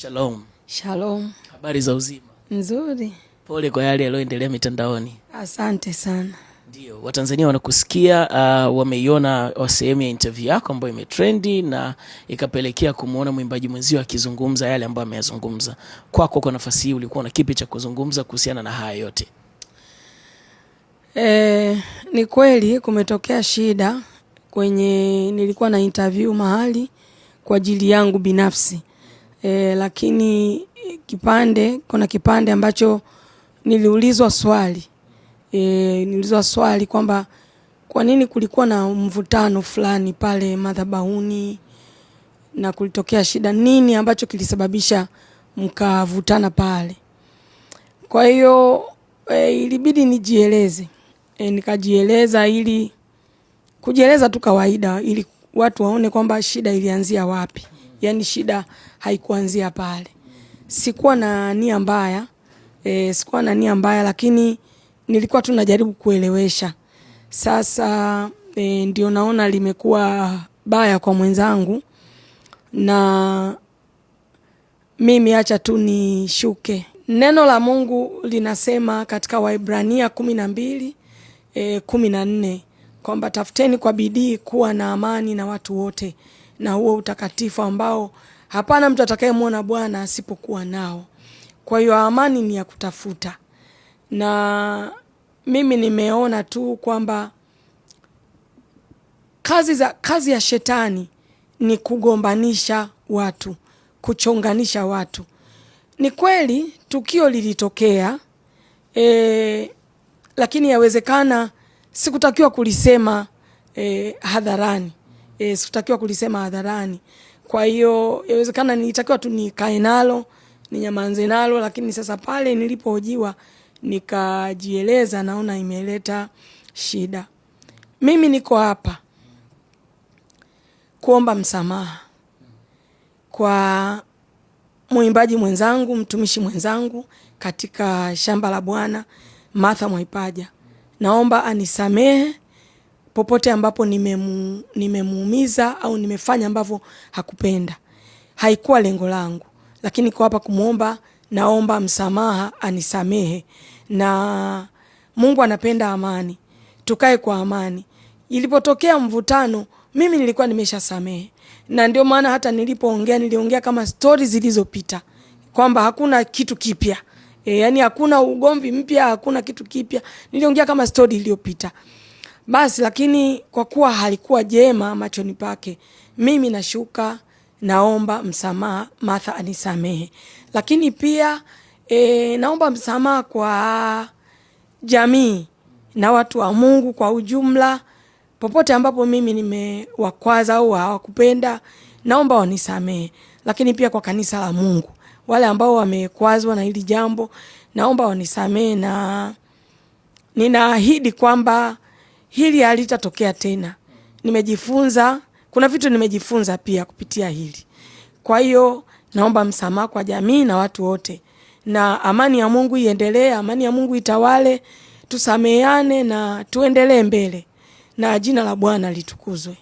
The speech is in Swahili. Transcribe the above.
Shalom. Shalom. Habari za uzima? Nzuri. Pole kwa yale yaliyoendelea mitandaoni. Asante sana. Ndio, Watanzania wanakusikia, wameiona sehemu ya interview yako ambayo imetrendi na ikapelekea kumuona mwimbaji mwenzio akizungumza yale ambayo ameyazungumza. Kwako kwa nafasi hii ulikuwa na kipi cha kuzungumza kuhusiana na haya yote? Ni kweli kumetokea shida nilikuwa na interview mahali kwa ajili yangu binafsi. Lakini kuna kipande ambacho niliulizwa swali kwamba kwa nini kulikuwa na mvutano fulani pale madhabahuni na kulitokea shida, nini ambacho kilisababisha mkavutana pale. Kwa hiyo ilibidi nijieleze. Nikajieleza ili kujieleza tu kawaida ili watu waone kwamba shida ilianzia wapi. Yani shida haikuanzia pale. Sikuwa na nia mbaya, lakini nilikuwa tu najaribu kuelewesha. Sasa ndio naona limekuwa baya kwa mwenzangu, na mimi acha tu nishuke. Neno la Mungu linasema katika Waebrania 12:14 kwamba tafuteni kwa bidii kuwa na amani na watu wote na huo utakatifu ambao hapana mtu atakayemwona Bwana asipokuwa nao. Kwa hiyo amani ni ya kutafuta, na mimi nimeona tu kwamba kazi ya shetani ni kugombanisha watu, kuchonganisha watu. Ni kweli tukio lilitokea, lakini yawezekana sikutakiwa kulisema hadharani. Kwa hiyo yawezekana nilitakiwa tu nikae nalo, ninyamanze nalo, lakini sasa pale nilipohojiwa nikajieleza, naona imeleta shida. Mimi niko hapa kuomba msamaha kwa mwimbaji mwenzangu, mtumishi mwenzangu katika shamba la Bwana, Martha Mwaipaja. Naomba anisamehe popote ambapo nimemuumiza au nimefanya ambavyo hakupenda. Haikuwa lengo langu, lakini kwa hapa kumuomba, naomba msamaha, anisamehe. Na Mungu anapenda amani, tukae kwa amani. Ilipotokea mvutano, mimi nilikuwa nimeshasamehe, na ndio maana hata niliongea kama stories zilizopita, kwamba hakuna kitu kipya. Yani hakuna ugomvi mpya, hakuna kitu kipya. Niliongea kama story iliyopita. Basi, lakini kwa kuwa halikuwa jema machoni pake, mimi nashuka, naomba msamaha, Martha anisamehe. Lakini pia naomba msamaha kwa jamii na watu wa Mungu kwa ujumla, popote ambapo mimi nimewakwaza au hawakupenda, naomba wanisamehe. Lakini pia kwa kanisa la Mungu, wale ambao wamekwazwa na hili jambo, naomba wanisamehe, na ninaahidi kwamba hili halitatokea tena. Kuna vitu nimejifunza pia kupitia hili. Kwa hiyo naomba msamaha kwa jamii na watu wote, na amani ya Mungu iendelee, amani ya Mungu itawale, tusameheane na tuendelee mbele, na jina la Bwana litukuzwe.